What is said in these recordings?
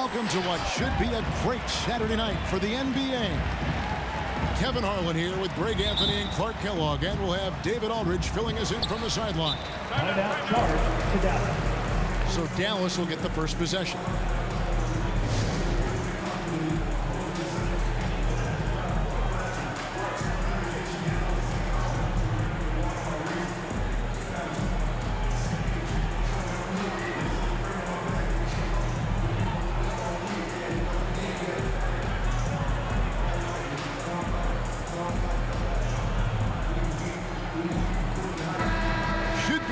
welcome to what should be a great Saturday night for the NBA. Kevin Harlan here with Greg Anthony and Clark Kellogg, and we'll have David Aldridge filling us in from the sideline. Timeout charge to Dallas. So Dallas will get the first possession.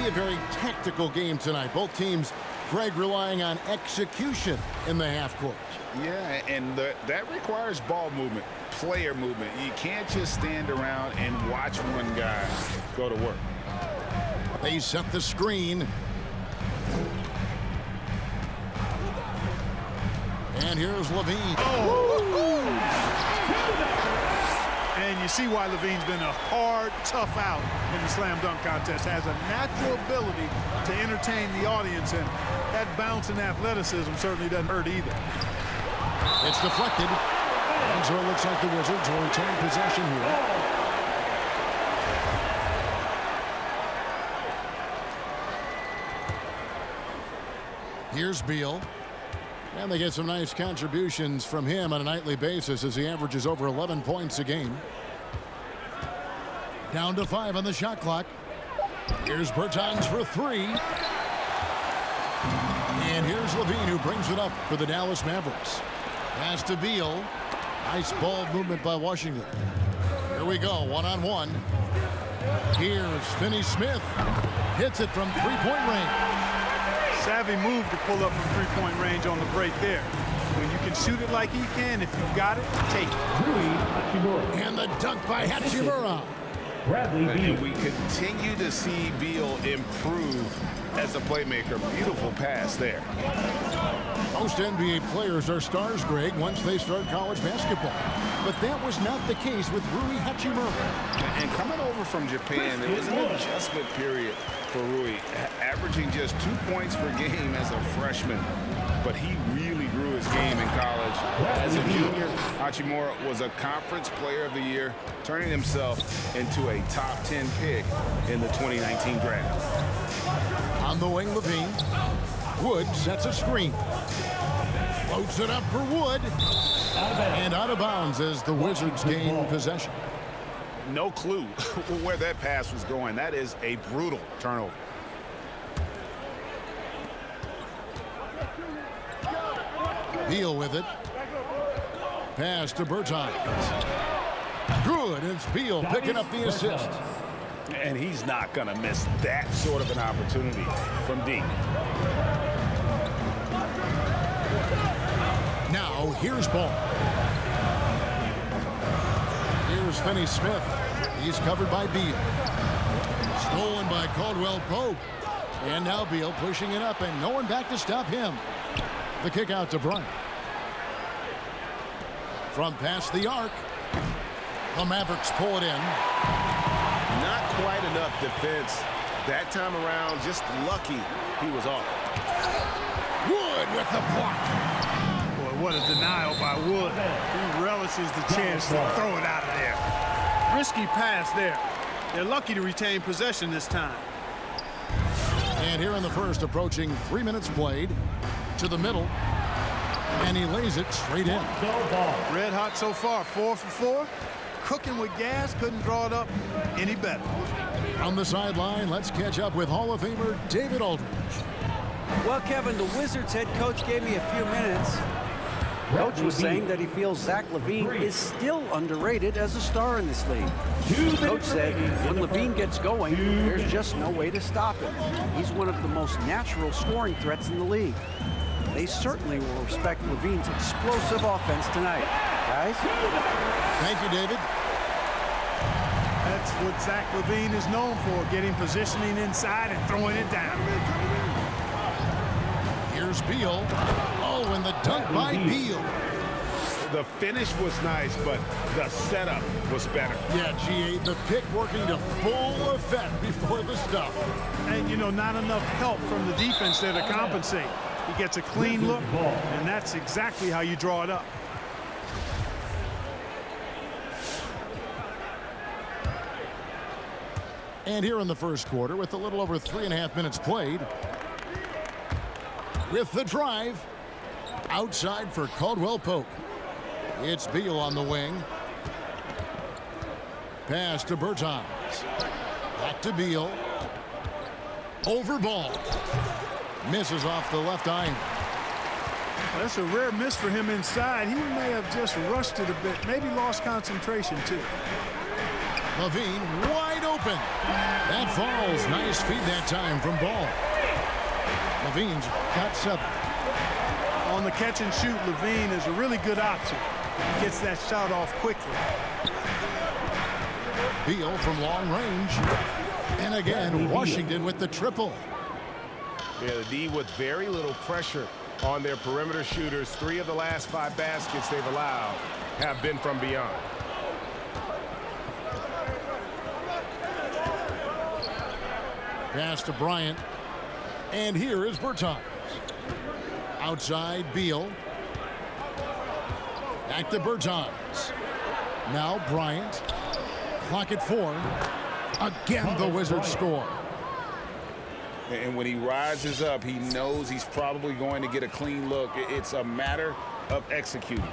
A very tactical game tonight. Both teams, Greg, relying on execution in the half court. Yeah, and that requires ball movement, player movement. You can't just stand around and watch one guy go to work. They set the screen. And here's Levine. And you see why Levine's been a hard, tough out in the slam dunk contest. Has a natural ability to entertain the audience, and that bounce and athleticism certainly doesn't hurt either. It's deflected. And so it looks like the Wizards will retain possession here. Here's Beal. And they get some nice contributions from him on a nightly basis as he averages over 11 points a game. Down to 5 on the shot clock. Here's Bertans for 3. And here's Levine, who brings it up for the Dallas Mavericks. Pass to Beal. Nice ball movement by Washington. Here we go, one-on-one. Here's Finney-Smith. Hits it from three-point range. Savvy move to pull up from three-point range on the break there. When you can shoot it like he can, if you've got it, take it. And the dunk by Hachimura. And we continue to see Beal improve as a playmaker. Beautiful pass there. Most NBA players are stars, Greg, once they start college basketball. But that was not the case with Rui Hachimura. And coming over from Japan, there was an adjustment period for Rui, averaging just 2 points per game as a freshman. But he really grew his game in college. As a junior, Hachimura was a Conference Player of the Year, turning himself into a top 10 pick in the 2019 draft. On the wing, Levine. Wood sets a screen. Floats it up for Wood. And out of bounds as the Wizards gain possession. No clue where that pass was going. That is a brutal turnover. Beal with it. Pass to Bertans. Good. It's Beal picking up the assist. And he's not going to miss that sort of an opportunity from deep. Now, here's Ball. Here's Finney-Smith. He's covered by Beal. Stolen by Caldwell-Pope. And now Beal pushing it up, and no one back to stop him. The kick out to Bryant. From past the arc, the Mavericks pull it in. Not quite enough defense that time around. Just lucky he was off. Wood with the block. Boy, what a denial by Wood. He relishes the chance to throw it out of there. Risky pass there. They're lucky to retain possession this time. And here in the first, approaching 3 minutes played, to the middle, and he lays it straight in. Red hot so far, 4 for 4. Cooking with gas, couldn't draw it up any better. On the sideline, let's catch up with Hall of Famer David Aldridge. Well, Kevin, the Wizards head coach gave me a few minutes. Coach was saying that he feels Zach LaVine is still underrated as a star in this league. Coach said when LaVine gets going, there's just no way to stop him. He's one of the most natural scoring threats in the league. They certainly will respect LaVine's explosive offense tonight. Guys? Thank you, David. That's what Zach LaVine is known for, getting positioning inside and throwing it down. Here's Beal. Oh, and the dunk by Beal. The finish was nice, but the setup was better. Yeah, GA, the pick working to full effect before the stuff. And, you know, not enough help from the defense there to compensate. He gets a clean look, and that's exactly how you draw it up. And here in the first quarter, with a little over 3.5 minutes played, with the drive, outside for Caldwell Pope. It's Beal on the wing. Pass to Bertans. Back to Beal. Over ball. Misses off the left iron. That's a rare miss for him inside. He may have just rushed it a bit, maybe lost concentration too. Levine wide open. That falls. Nice feed that time from Ball. Levine's got 7. On the catch and shoot, Levine is a really good option. He gets that shot off quickly. Beal from long range. And again, Washington with the triple. Yeah, the D with very little pressure on their perimeter shooters. 3 of the last 5 baskets they've allowed have been from beyond. Pass to Bryant. And here is Bertans. Outside Beal. Back to Bertans. Now Bryant. Clock at 4. Again, the Wizards score. And when he rises up, he knows he's probably going to get a clean look. It's a matter of executing.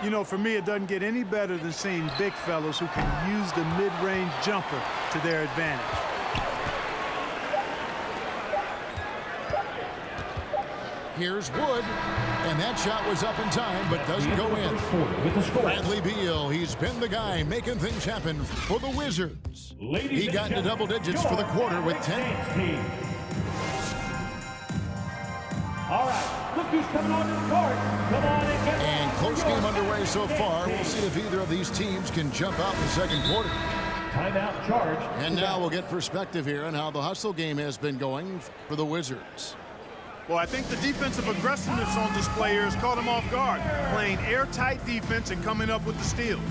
You know, for me, it doesn't get any better than seeing big fellas who can use the mid-range jumper to their advantage. Here's Wood, and that shot was up in time, but doesn't go in. Bradley Beal, he's been the guy making things happen for the Wizards. He got into double digits for the quarter with 10. All right, look who's coming on the court. Come on and get And close game underway so far. We'll see if either of these teams can jump out in the second quarter. timeout charge. And now we'll get perspective here on how the hustle game has been going for the Wizards. Well, I think the defensive aggressiveness on display here has caught them off guard, playing airtight defense and coming up with the steals.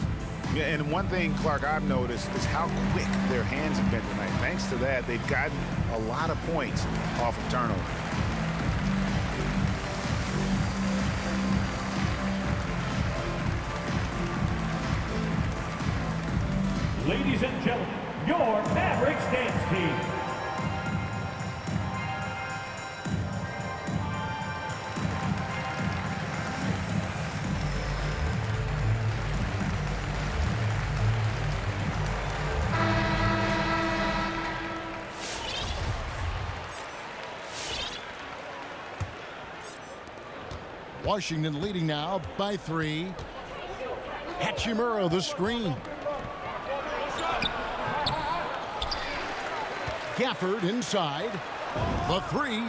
Yeah, and one thing, Clark, I've noticed is how quick their hands have been tonight. Thanks to that, they've gotten a lot of points off of turnover. Ladies and gentlemen, your Mavericks dance team. Washington leading now by 3. Hachimura the screen. Gafford inside. The 3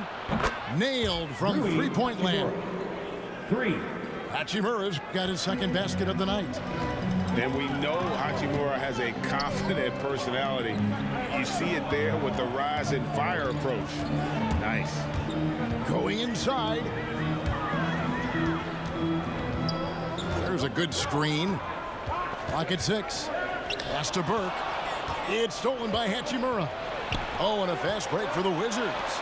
nailed from three-point land. 3. Hachimura's got his second basket of the night. And we know Hachimura has a confident personality. You see it there with the rise and fire approach. Nice. Going inside. There's a good screen. Clock at 6. Pass to Burke. It's stolen by Hachimura. Oh, and a fast break for the Wizards.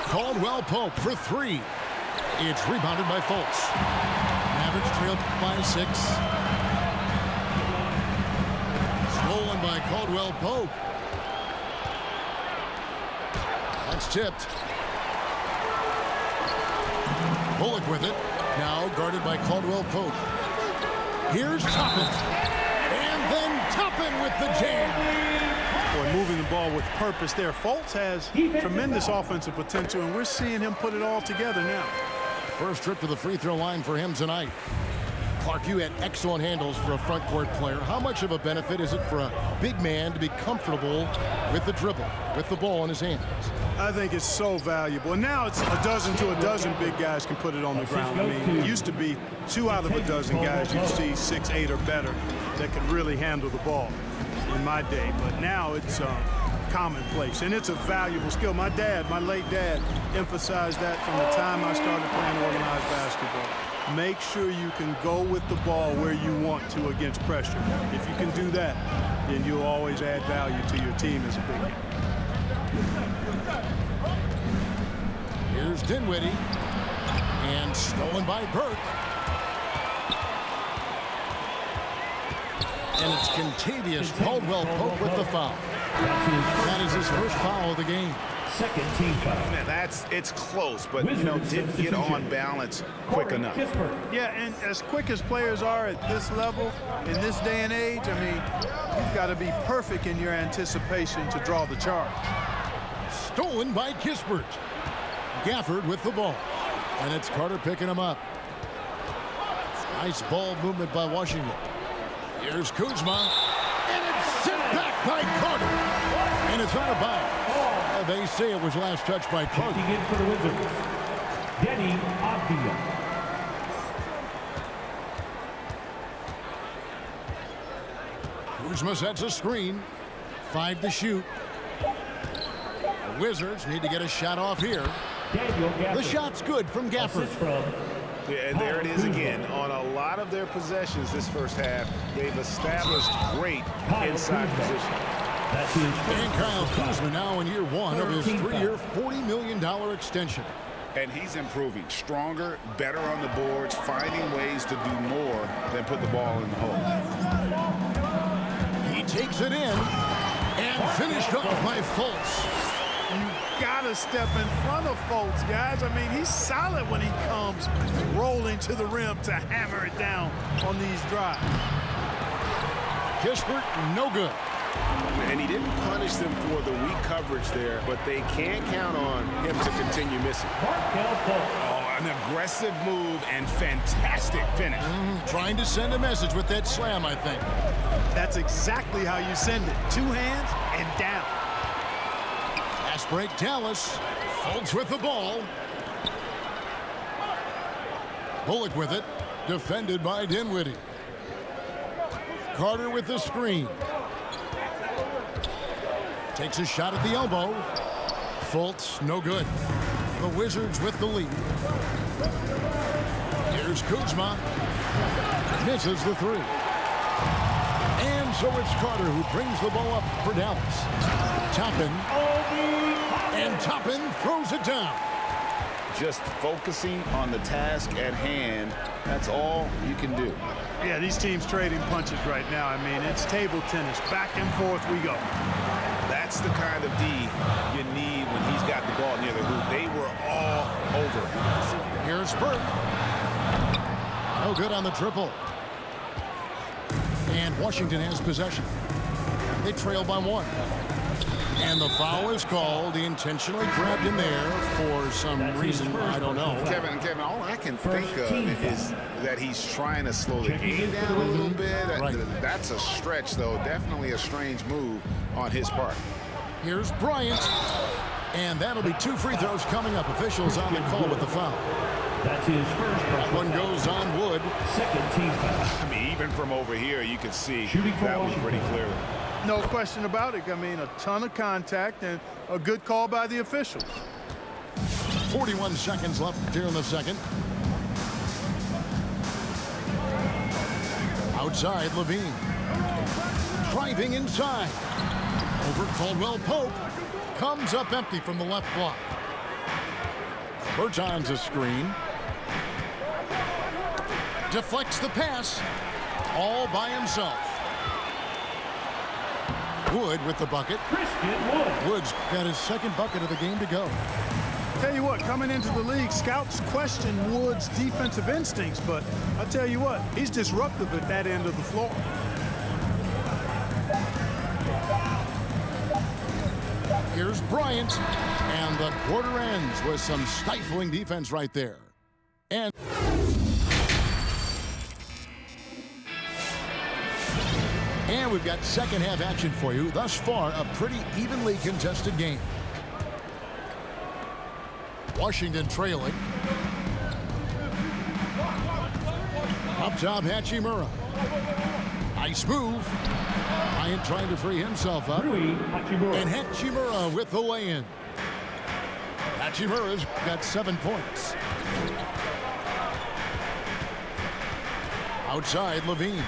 Caldwell Pope for 3. It's rebounded by Fultz. Mavericks trailed by 6. Stolen by Caldwell Pope. That's tipped. Bullock with it. Now guarded by Caldwell Pope. Here's Toppin. And then Toppin with the jam. Boy, moving the ball with purpose there. Fultz has tremendous offensive potential, and we're seeing him put it all together now. First trip to the free throw line for him tonight. Clark, you had excellent handles for a front court player. How much of a benefit is it for a big man to be comfortable with the dribble, with the ball in his hands? I think it's so valuable. And now it's a dozen to a dozen big guys can put it on the ground. I mean, it used to be 2 out of a dozen guys you'd see 6, 8 or better that could really handle the ball in my day. But now it's commonplace, and it's a valuable skill. My dad, my late dad, emphasized that from the time I started playing organized basketball. Make sure you can go with the ball where you want to against pressure. If you can do that, then you'll always add value to your team as a big man. Here's Dinwiddie. And stolen by Burke. And it's Contavious Caldwell-Pope with the foul. That is his first foul of the game. Second team foul. Man, it's close, but didn't get on balance quick enough. Yeah, and as quick as players are at this level, in this day and age, I mean, you've got to be perfect in your anticipation to draw the charge. Stolen by Kispert. Gafford with the ball. And it's Carter picking him up. Nice ball movement by Washington. Here's Kuzma. And it's sent back by Carter. And it's out of bounds. They say it was last touched by Carter. Checking in for the Wizards, Denny Avdia. Kuzma sets a screen. 5 to shoot. The Wizards need to get a shot off here. The shot's good from Gafford. Yeah, and there it is again. On a lot of their possessions this first half, they've established great inside position. And Kyle Kuzma now in year 1 of his 3-year, $40 million extension. And he's improving. Stronger, better on the boards, finding ways to do more than put the ball in the hole. He takes it in and finished off by Fultz. You've got to step in front of Fultz, guys. I mean, he's solid when he comes rolling to the rim to hammer it down on these drives. Kispert, no good. And he didn't punish them for the weak coverage there, but they can't count on him to continue missing. Oh, an aggressive move and fantastic finish. Trying to send a message with that slam, I think. That's exactly how you send it. 2 hands and down. Fast break, Dallas. Fultz with the ball. Bullock with it. Defended by Dinwiddie. Carter with the screen. Takes a shot at the elbow. Fultz, no good. The Wizards with the lead. Here's Kuzma. Misses the 3. And so it's Carter who brings the ball up for Dallas. Toppin. And Toppin throws it down. Just focusing on the task at hand. That's all you can do. Yeah, these teams trading punches right now. I mean, it's table tennis. Back and forth we go. That's the kind of D you need when he's got the ball near the hoop. They were all over. Here's Burke. No good on the triple. And Washington has possession. They trail by 1. And the foul is called. He intentionally grabbed him there for some reason. I don't know. Kevin, all I can think of is that he's trying to slow the game down a little bit. Right. That's a stretch, though. Definitely a strange move on his part. Here's Bryant. And that'll be 2 free throws coming up. Officials on the call with the foul. That's his first. That one goes on Wood. Second team foul. I mean, even from over here, you can see Shooting for that was Washington. pretty clear. No question about it. I mean, a ton of contact and a good call by the officials. 41 seconds left here in the second. Outside, Levine. Driving inside. Over Caldwell-Pope. Comes up empty from the left block. Bertans a screen. Deflects the pass. All by himself. Wood with the bucket. Wood's got his second bucket of the game to go. Tell you what, coming into the league, scouts question Wood's defensive instincts, but I tell you what, he's disruptive at that end of the floor. Here's Bryant, and the quarter ends with some stifling defense right there. And we've got second half action for you. Thus far, a pretty evenly contested game. Washington trailing. Up top, Hachimura. Nice move. Bryant trying to free himself up. And Hachimura with the lay-in. Hachimura's got 7 points. Outside, Levine.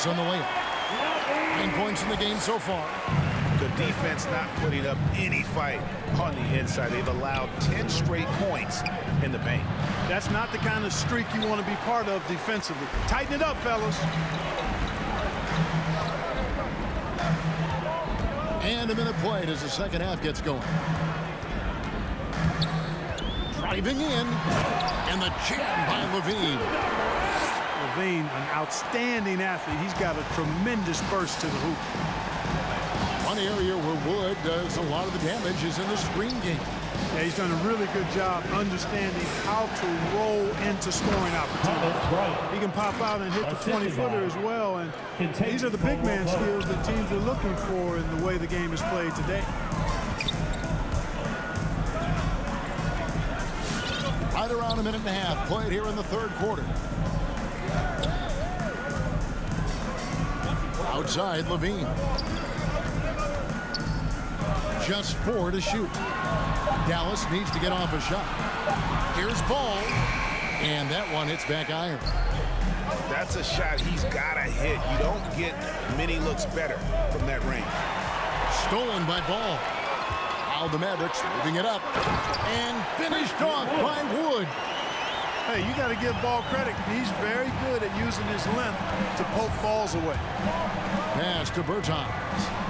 Tice on the layup. 9 points in the game so far. The defense not putting up any fight on the inside. They've allowed 10 straight points in the paint. That's not the kind of streak you want to be part of defensively. Tighten it up, fellas. And a minute played as the second half gets going. Driving in, and the jam by Levine. Levine, an outstanding athlete. He's got a tremendous burst to the hoop. One area where Wood does a lot of the damage is in the screen game. Yeah, he's done a really good job understanding how to roll into scoring opportunities. He can pop out and hit the 20-footer as well, and these are the big man skills that teams are looking for in the way the game is played today. Right around a minute and a half played here in the third quarter. Outside, Levine. Just 4 to shoot. Dallas needs to get off a shot. Here's Ball, and that one hits back iron. That's a shot he's got to hit. You don't get many looks better from that range. Stolen by Ball. Now the Mavericks moving it up, and finished off by Wood. Hey, you got to give Ball credit. He's very good at using his length to poke balls away. Pass to Bertans.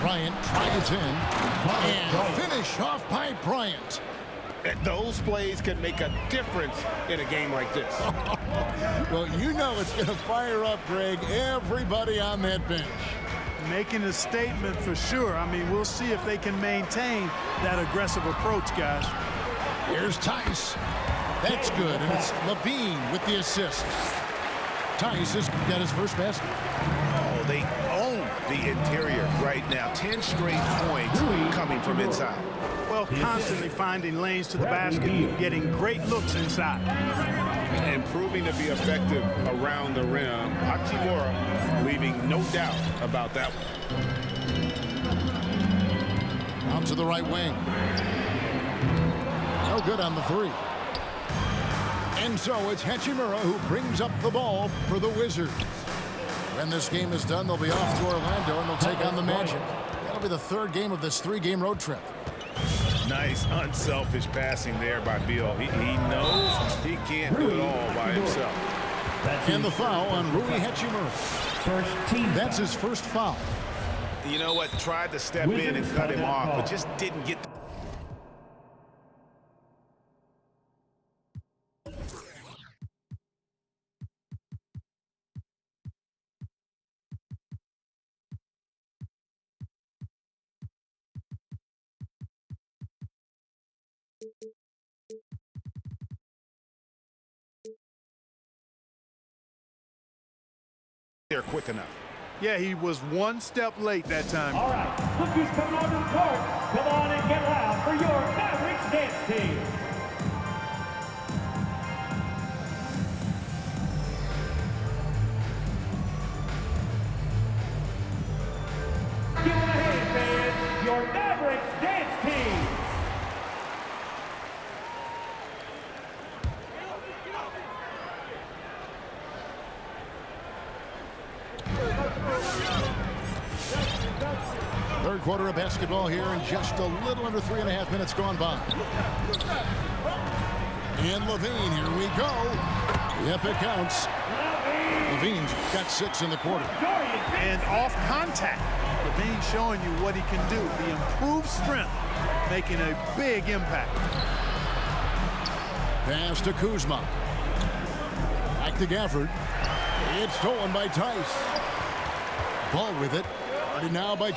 Bryant tries in, and finish off by Bryant. Those plays can make a difference in a game like this. Well, you know it's going to fire up, Greg, everybody on that bench. Making a statement for sure. I mean, we'll see if they can maintain that aggressive approach, guys. Here's Tice. That's good, and it's Levine with the assist. Tice has got his first basket. Oh, they own the interior right now. 10 straight points coming from inside. Well, constantly finding lanes to the basket, getting great looks inside. And proving to be effective around the rim. Hachimura leaving no doubt about that one. Out to the right wing. No good on the three. And so it's Hachimura who brings up the ball for the Wizards. When this game is done, they'll be off to Orlando, and they'll take on the Magic. That'll be the third game of this 3-game road trip. Nice, unselfish passing there by Beal. He knows he can't do it all by himself. And the foul on Rui Hachimura. That's his first foul. You know what? Tried to step in and cut him off, but just didn't get the there quick enough. Yeah, he was one step late that time. All right, look who's coming onto the court. Come on and get loud for your Mavericks dance team. Give them a hand, fans. Your Mavericks dance team. Third quarter of basketball here, and just a little under 3.5 minutes gone by. And Levine, here we go. Yep, it counts. Levine's got 6 in the quarter. And off contact, Levine showing you what he can do. The improved strength making a big impact. Pass to Kuzma. Back to Gafford. It's stolen by Tice. Ball with it. Started now by